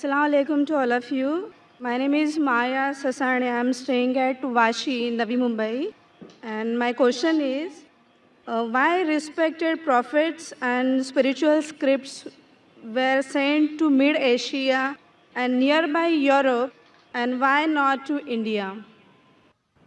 Assalamu alaikum to all of you. My name is Maya Sasani. I am staying at Vashi in Navi Mumbai. And my question is, why respected prophets and spiritual scripts were sent to Mid-Asia and nearby Europe, and why not to India?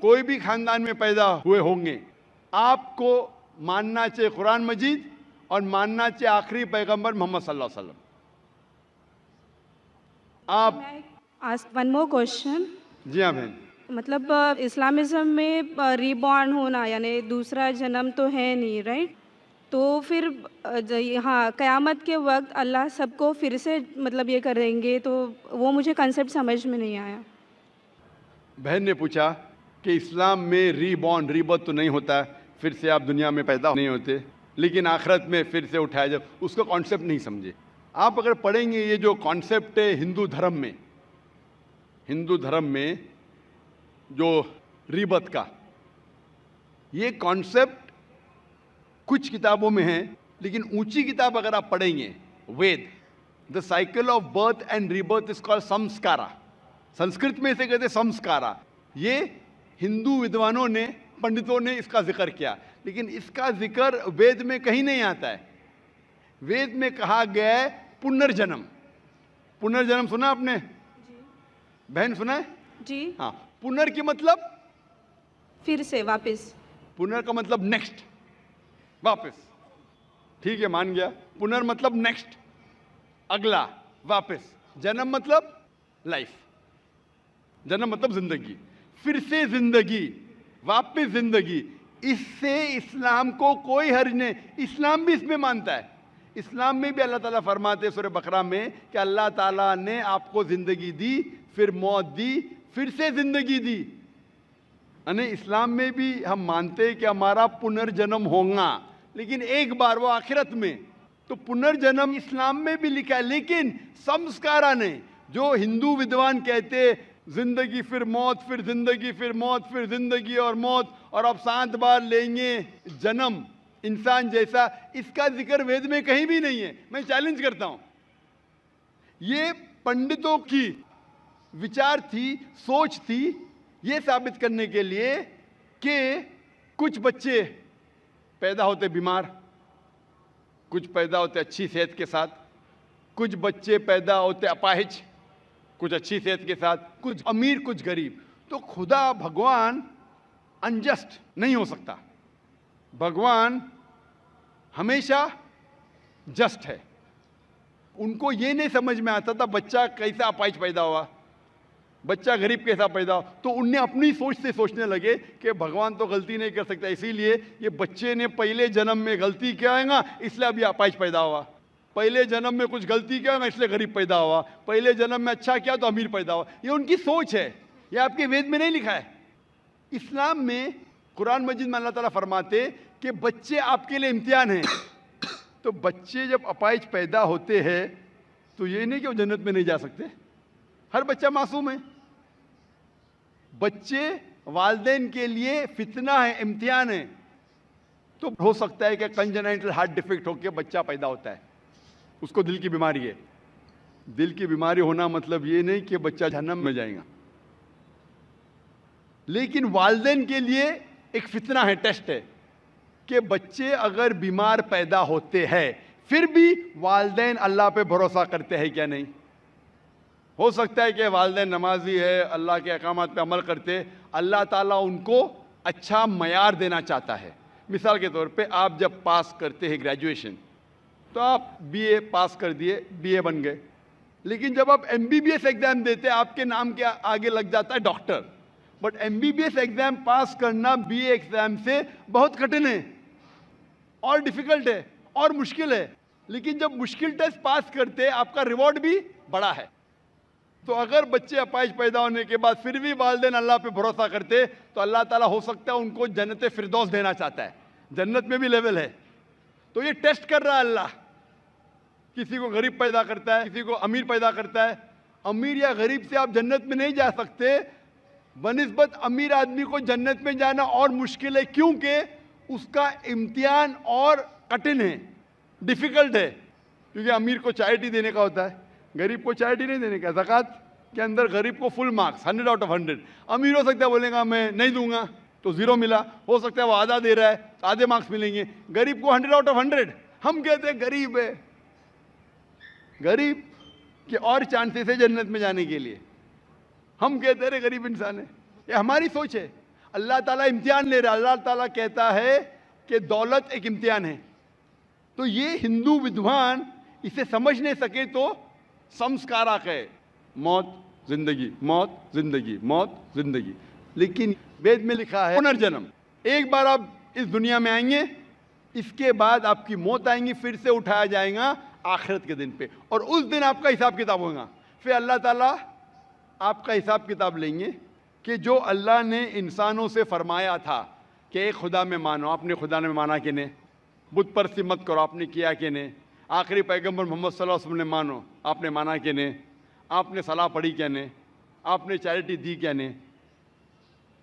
کوئی بھی خاندان میں پیدا ہوئے ہوں گے، آپ کو ماننا چاہیے قرآن مجید اور ماننا چاہیے آخری پیغمبر محمد صلی اللہ علیہ وسلم. آپ آسک ون مور کوشچن. جی ہاں بہن. مطلب اسلامزم میں ری بورن ہونا یعنی دوسرا جنم تو ہے نہیں، رائٹ؟ تو پھر ہاں قیامت کے وقت اللہ سب کو پھر سے مطلب یہ کریں گے، تو وہ مجھے کنسیپٹ سمجھ میں نہیں آیا. بہن نے پوچھا کہ اسلام میں ری بورن ری برتھ تو نہیں ہوتا، پھر سے آپ دنیا میں پیدا نہیں ہوتے، لیکن آخرت میں پھر سے اٹھایا جب اس کا کانسیپٹ نہیں سمجھے. آپ اگر پڑھیں گے یہ جو کانسیپٹ ہے ہندو دھرم میں جو ری برتھ کا، یہ کانسیپٹ کچھ کتابوں میں ہے، لیکن اونچی کتاب اگر آپ پڑھیں گے Veda, the cycle of birth and rebirth is called samskara. Sanskrit میں اسے کہتے ہیں سمسکارا. یہ ہندو ودوانوں نے، پنڈتوں نے اس کا ذکر کیا، لیکن اس کا ذکر وید میں کہیں نہیں آتا ہے. وید میں کہا گیا ہے پنرجنم. پنرجنم سنا آپ نے؟ بہن سنا ہے؟ جی ہاں. پنر کی مطلب پھر سے واپس. پنر کا مطلب نیکسٹ، واپس. ٹھیک ہے، مان گیا. پنر مطلب نیکسٹ، اگلا، واپس. جنم مطلب لائف. جنم مطلب زندگی، پھر سے زندگی، واپس زندگی. اس سے اسلام کو کوئی حرج نہیں. اسلام بھی اس میں مانتا ہے. اسلام میں بھی اللہ تعالیٰ فرماتے ہیں سورہ بقرہ میں کہ اللہ تعالیٰ نے آپ کو زندگی دی، پھر موت دی، پھر سے زندگی دی. یعنی اسلام میں بھی ہم مانتے ہیں کہ ہمارا پنرجنم ہوگا، لیکن ایک بار، وہ آخرت میں. تو پنرجنم اسلام میں بھی لکھا ہے، لیکن سمسکارا نے، جو ہندو ودوان کہتے زندگی پھر موت، پھر زندگی پھر موت، پھر زندگی اور موت، اور اب 7 بار لیں گے جنم انسان جیسا، اس کا ذکر وید میں کہیں بھی نہیں ہے. میں چیلنج کرتا ہوں. یہ پنڈتوں کی وچار تھی، سوچ تھی، یہ ثابت کرنے کے لیے کہ کچھ بچے پیدا ہوتے بیمار، کچھ پیدا ہوتے اچھی صحت کے ساتھ، کچھ بچے پیدا ہوتے اپاہج، کچھ اچھی صحت کے ساتھ، کچھ امیر کچھ غریب. تو خدا بھگوان انجسٹ نہیں ہو سکتا. بھگوان ہمیشہ جسٹ ہے. ان کو یہ نہیں سمجھ میں آتا تھا بچہ کیسا اپاہج پیدا ہوا، بچہ غریب کیسا پیدا ہوا. تو ان نے اپنی سوچ سے سوچنے لگے کہ بھگوان تو غلطی نہیں کر سکتا، اسی لیے یہ بچے نے پہلے جنم میں غلطی کیا ہے گا، اس لیے ابھی اپاہج پیدا ہوا. پہلے جنم میں کچھ غلطی کیا ہے گا، اس لیے غریب پیدا ہوا. پہلے جنم میں اچھا کیا تو امیر پیدا ہوا. یہ ان کی سوچ ہے، یہ آپ کے وید میں نہیں لکھا ہے. اسلام میں، قرآن مجید میں اللہ تعالیٰ فرماتے کہ بچے آپ کے لیے امتحان ہیں. تو بچے جب اپاہج پیدا ہوتے ہیں تو یہ نہیں کہ وہ جنت میں نہیں جا سکتے. ہر بچہ معصوم ہے. بچے والدین کے لیے فتنہ ہے، امتحان ہے. تو ہو سکتا ہے کہ کنجنائٹل ہارٹ ڈیفیکٹ ہو کے بچہ پیدا ہوتا ہے، اس کو دل کی بیماری ہے. دل کی بیماری ہونا مطلب یہ نہیں کہ بچہ جہنم میں جائے گا، لیکن والدین کے لیے ایک فتنہ ہے، ٹیسٹ ہے کہ بچے اگر بیمار پیدا ہوتے ہیں پھر بھی والدین اللہ پہ بھروسہ کرتے ہیں کیا نہیں. ہو سکتا ہے کہ والدین نمازی ہے، اللہ کے احکامات پہ عمل کرتے، اللہ تعالیٰ ان کو اچھا معیار دینا چاہتا ہے. مثال کے طور پہ آپ جب پاس کرتے ہیں گریجویشن، تو آپ بی اے پاس کر دیے، بی اے بن گئے، لیکن جب آپ M B B S exam دیتے آپ کے نام کے آگے لگ جاتا ہے doctor. But M B B S exam pass کرنا بی اے ایگزام سے بہت کٹھن ہے اور ڈیفیکلٹ ہے اور مشکل ہے. لیکن جب مشکل ٹیسٹ پاس کرتے آپ کا ریوارڈ بھی بڑا ہے. تو اگر بچے اپاہج پیدا ہونے کے بعد پھر بھی والدین اللہ پہ بھروسہ کرتے تو اللہ تعالیٰ ہو سکتا ہے ان کو جنت فردوس دینا چاہتا ہے. جنت میں بھی لیول ہے. تو یہ ٹیسٹ کر رہا ہے اللہ. کسی کو غریب پیدا کرتا ہے، کسی کو امیر پیدا کرتا ہے. امیر یا غریب سے آپ جنت میں نہیں جا سکتے. بنسبت امیر آدمی کو جنت میں جانا اور مشکل ہے، کیونکہ اس کا امتحان اور کٹھن ہے، ڈیفیکلٹ ہے. کیونکہ امیر کو چیریٹی دینے کا ہوتا ہے، غریب کو چیریٹی نہیں دینے کا. زکوٰۃ کے اندر غریب کو فل مارکس 100 آؤٹ آف 100. امیر ہو سکتا ہے بولے گا میں نہیں دوں گا تو 0 ملا. ہو سکتا ہے وہ آدھا دے رہا ہے تو آدھے مارکس ملیں گے. غریب کو 100 آؤٹ آف 100. ہم کہتے ہیں غریب ہے، غریب کے اور چانسز ہے جنت میں جانے کے لیے. ہم کہتے ہیں غریب انسان ہے. یہ ہماری سوچ ہے. اللہ تعالیٰ امتحان لے رہا ہے. اللہ تعالیٰ کہتا ہے کہ دولت ایک امتحان ہے. تو یہ ہندو ودوان اسے سمجھ نہیں سکے تو سمسکارا ہے, موت زندگی, موت زندگی, موت زندگی. لیکن وید میں لکھا ہے پنرجنم, ایک بار آپ اس دنیا میں آئیں گے, اس کے بعد آپ کی موت آئیں گی, پھر سے اٹھایا جائے گا آخرت کے دن پہ, اور اس دن آپ کا حساب کتاب ہوگا. پھر اللہ تعالیٰ آپ کا حساب کتاب لیں گے کہ جو اللہ نے انسانوں سے فرمایا تھا کہ ایک خدا میں مانو, آپ نے خدا میں مانا کہ نہیں, بت پرستی مت کرو, آپ نے کیا کہ نہیں, آخری پیغمبر محمد صلی اللہ علیہ وسلم نے مانو, آپ نے مانا کہ نہیں, آپ نے صلاح پڑھی کیا نہیں, آپ نے چیریٹی دی کیا نہیں,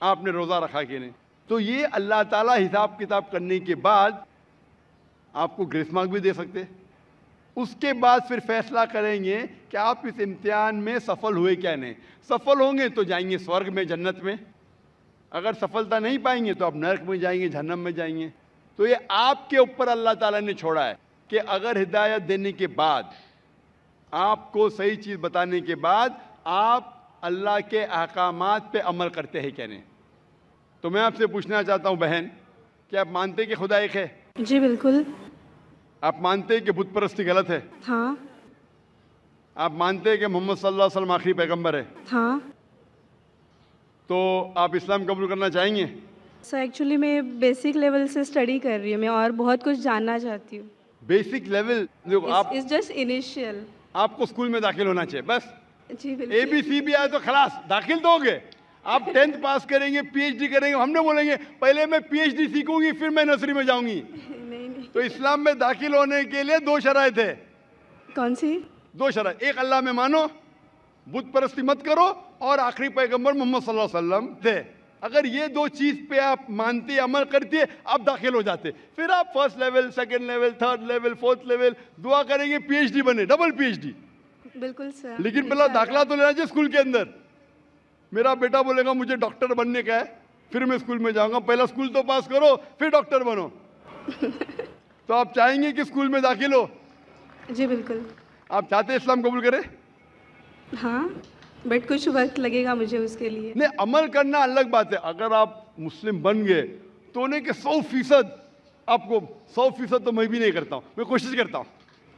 آپ نے روزہ رکھا کہ نہیں. تو یہ اللہ تعالیٰ حساب کتاب کرنے کے بعد آپ کو گریس مارک بھی دے سکتے. اس کے بعد پھر فیصلہ کریں گے کہ آپ اس امتحان میں سفل ہوئے کیا نہیں. سفل ہوں گے تو جائیں گے سورگ میں, جنت میں. اگر سفلتا نہیں پائیں گے تو آپ نرک میں جائیں گے, جہنم میں جائیں گے. تو یہ آپ کے اوپر اللہ تعالیٰ نے چھوڑا ہے کہ اگر ہدایت دینے کے بعد, آپ کو صحیح چیز بتانے کے بعد آپ اللہ کے احکامات پہ عمل کرتے ہیں کیا نہیں. تو میں آپ سے پوچھنا چاہتا ہوں بہن, کہ آپ مانتے کہ خدا ایک ہے؟ جی بالکل. آپ مانتے ہیں کہ بت پرستی غلط ہے؟ ہاں. آپ مانتے ہیں کہ محمد صلی اللہ علیہ وسلم آخری پیغمبر ہے؟ ہاں. تو آپ اسلام قبول کرنا چاہیں گے؟ سر ایکچولی میں بیسک لیول سے اسٹڈی کر رہی ہوں میں, اور بہت کچھ جاننا چاہتی ہوں. بیسک لیول, دیکھو آپ اٹس جسٹ انیشیل. آپ کو اسکول میں داخل ہونا چاہیے بس. جی بالکل. اے بی سی بھی آئے تو خلاص داخل تو ہوگے. آپ 10th پاس کریں گے, پی ایچ ڈی کریں گے, ہم نے بولیں گے پہلے میں پی ایچ ڈی سیکھوں گی پھر میں نرسری میں جاؤں گی. نہیں نہیں. تو اسلام میں داخل ہونے کے لیے 2 شرائط ہے. کون سی؟ 2 شرائط. ایک, اللہ میں مانو, بت پرستی مت کرو, اور آخری پیغمبر محمد صلی اللہ علیہ وسلم تھے. اگر یہ 2 چیز پہ آپ مانتے, عمل کرتے, آپ داخل ہو جاتے. پھر آپ first level, second level, third level, fourth level دعا کریں گے پی ایچ ڈی بنے, ڈبل پی ایچ ڈی. بالکل سر. لیکن پہلا داخلہ تو لینا چاہیے اسکول کے اندر. میرا بیٹا بولے گا مجھے ڈاکٹر بننے کا ہے, پھر میں اسکول میں جاؤں گا. پہلا اسکول تو پاس کرو پھر ڈاکٹر بنو. تو آپ چاہیں گے کہ اسکول میں داخل ہو؟ جی بالکل. آپ چاہتے ہیں اسلام قبول کریں؟ ہاں, بٹ کچھ وقت لگے گا مجھے اس کے لیے. نہیں, عمل کرنا الگ بات ہے. اگر آپ مسلم بن گئے تو نہیں کہ 100% آپ کو 100% تو میں بھی نہیں کرتا ہوں, میں کوشش کرتا ہوں.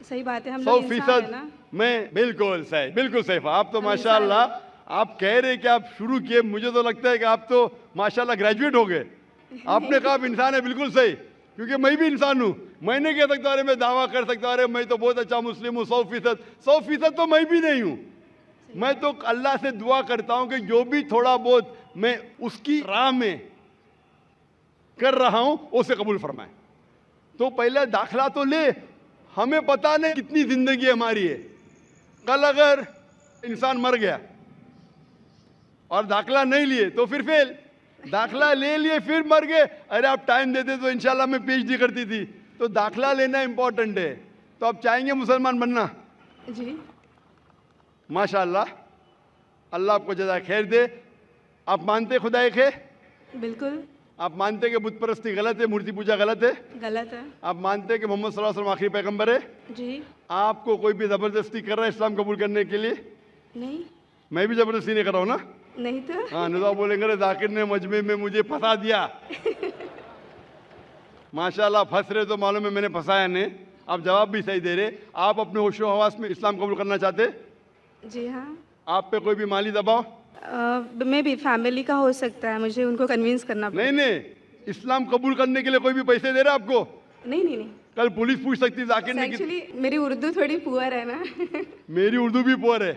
صحیح بات ہے, ہم لوگ انسان ہیں 100% نا. میں بالکل صحیح, بالکل صحیح. آپ تو ماشاء اللہ, آپ کہہ رہے کہ آپ شروع کیے, مجھے تو لگتا ہے کہ آپ تو ماشاء اللہ گریجویٹ ہو گئے. آپ نے کہا آپ انسان ہے, بالکل صحیح, کیونکہ میں بھی انسان ہوں. میں نہیں کہہ سکتا ارے میں دعویٰ کر سکتا ارے میں تو بہت اچھا مسلم ہوں 100% تو میں بھی نہیں ہوں. میں تو اللہ سے دعا کرتا ہوں کہ جو بھی تھوڑا بہت میں اس کی راہ میں کر رہا ہوں اسے قبول فرمائے. تو پہلے داخلہ تو لے, ہمیں پتہ نہیں کتنی زندگی ہماری ہے. کل اگر انسان مر گیا اور داخلہ نہیں لیے تو پھر فیل. داخلہ لے لیے پھر مر گئے, ارے آپ ٹائم دیتے تو انشاءاللہ میں پی ایچ ڈی کرتی تھی. تو داخلہ لینا امپورٹنٹ ہے. تو آپ چاہیں گے مسلمان بننا؟ جی ماشاء اللہ, اللہ آپ کو جزائے خیر دے. آپ مانتے خدا ایک ہے؟ بالکل. آپ مانتے کہ بت پرستی غلط ہے, مورتی پوجا غلط ہے؟ غلط ہے. آپ مانتے کہ محمد صلی اللہ علیہ وسلم آخری پیغمبر ہے؟ جی. آپ کو کوئی بھی زبردستی کر رہا ہے اسلام قبول کرنے کے لیے؟ نہیں. میں بھی زبردستی نہیں کر رہا ہوں نا. نہیں تو. ہاں, نظام بولیں گے ذاکر نے مجمع میں مجھے پھنسا دیا. ماشاء اللہ پھنس رہے تو معلوم ہے میں نے پھنسایا نہیں. آپ جواب بھی صحیح دے رہے. آپ اپنے ہوش و حواس میں اسلام قبول کرنا چاہتے؟ جی ہاں. آپ پہ کوئی بھی مالی دباؤ؟ میں بھی فیملی کا ہو سکتا ہے, مجھے ان کو کنوینس کرنا پڑے. نہیں نہیں, اسلام قبول کرنے کے لیے کوئی بھی پیسے دے رہا آپ کو؟ نہیں نہیں نہیں. کل پولیس پوچھ سکتی ذاکر نے. ایکچولی میری اردو تھوڑی پور ہے نا. میری اردو بھی پور ہے,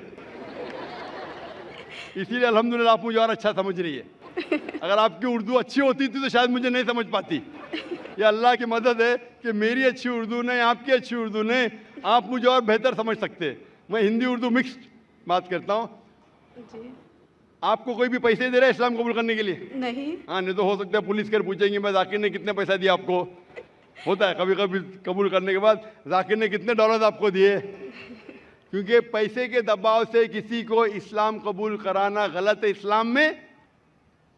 اسی لیے الحمدللہ آپ مجھے اور اچھا سمجھ رہی ہے. اگر آپ کی اردو اچھی ہوتی تھی تو شاید مجھے نہیں سمجھ پاتی. یہ اللہ کی مدد ہے کہ میری اچھی اردو نہیں, آپ کی اچھی اردو نہیں, آپ مجھے اور بہتر سمجھ سکتے. میں ہندی اردو مکسڈ بات کرتا ہوں. جی. آپ کو کوئی بھی پیسے دے رہا ہے اسلام قبول کرنے کے لیے؟ نہیں. ہاں, نہیں تو ہو سکتا ہے پولیس کر پوچھیں گے میں ذاکر نے کتنے پیسہ دیا آپ کو. ہوتا ہے کبھی کبھی قبول کرنے کے بعد ذاکر نے کتنے ڈالر آپ کو دیے. کیونکہ پیسے کے دباؤ سے کسی کو اسلام قبول کرانا غلط ہے اسلام میں,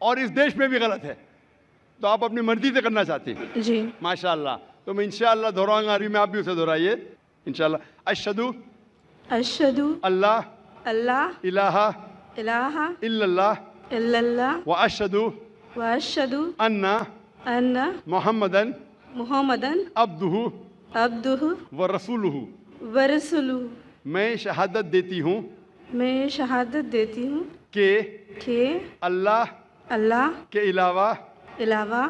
اور اس دیش میں بھی غلط ہے. تو آپ اپنی مرضی سے کرنا چاہتے ہیں. جی. ماشاء اللہ. تو میں انشاءاللہ دہراؤں گا عربی میں, آپ بھی اسے دہرائیے انشاءاللہ. اشہدو اشہدو اللہ اللہ الہ الہ الا اللہ الا اللہ واشہدو وأشهد أن أن محمدًا محمدا عبده عبده ورسوله. ورسولہ. میں شہادت دیتی ہوں میں شہادت دیتی ہوں کہ اللہ اللہ کے علاوہ علاوہ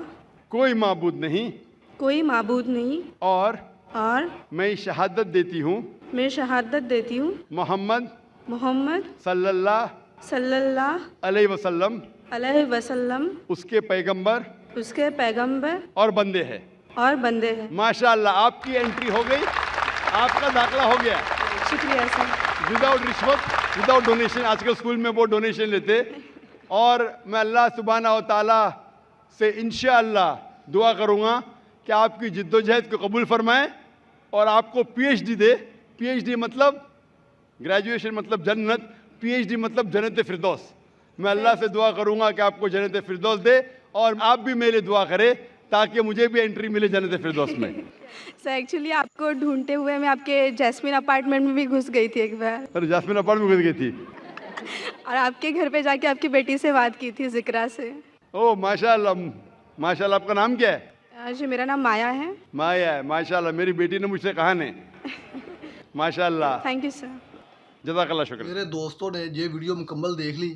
کوئی معبود نہیں، کوئی معبود نہیں، اور اور میں شہادت دیتی ہوں میں شہادت دیتی ہوں محمد محمد صلی اللہ صلی اللہ علیہ وسلم علیہ وسلم اس کے پیغمبر اس کے پیغمبر اور بندے ہیں. اور بندے ہیں. ماشاء اللہ، آپ کی انٹری ہو گئی، آپ کا داخلہ ہو گیا. شکریہ سر. وداؤٹ رشوت، وداؤٹ ڈونیشن. آج کل اسکول میں وہ ڈونیشن لیتے. اور میں اللہ سبحانہ و تعالیٰ سے انشاءاللہ دعا کروں گا کہ آپ کی جد و جہد کو قبول فرمائیں اور آپ کو پی ایچ ڈی دے. پی ایچ ڈی مطلب گریجویشن مطلب جنت، پی ایچ ڈی مطلب جنت فردوس. میں اللہ سے دعا کروں گا کہ آپ کو جنت فردوس دے، اور آپ بھی میرے لیے دعا کرے تاکہ مجھے بھی انٹری ملے جنت فردوس میں. سر ایکچولی آپ کو ڈھونڈتے ہوئے میں آپ کے جیسمین اپارٹمنٹ میں بھی گھس گئی تھی ایک بار، ارے جاسمین اپارٹمنٹ میں گھس گئی تھی. اور آپ کے گھر پہ جا کے آپ کی بیٹی سے بات کی تھی، ذکرا سے. او ماشاء اللہ، ماشاء اللہ. آپ کا نام کیا ہے؟ جی میرا نام مایا ہے. مایا ہے. ماشاء اللہ، میری بیٹی نے مجھ سے کہا نے. ماشاء اللہ، تھینک یو سر. جزاک اللہ شکر. میرے دوستوں نے یہ ویڈیو مکمل دیکھ لی،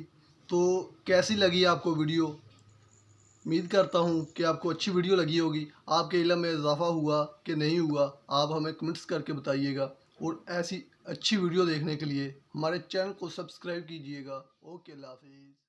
تو کیسی لگی آپ کو ویڈیو؟ امید کرتا ہوں کہ آپ کو اچھی ویڈیو لگی ہوگی. آپ کے علم میں اضافہ ہوا کہ نہیں ہوا، آپ ہمیں کمنٹس کر کے بتائیے گا. اور ایسی اچھی ویڈیو دیکھنے کے لیے ہمارے چینل کو سبسکرائب کیجیے گا. اوکے، اللہ حافظ.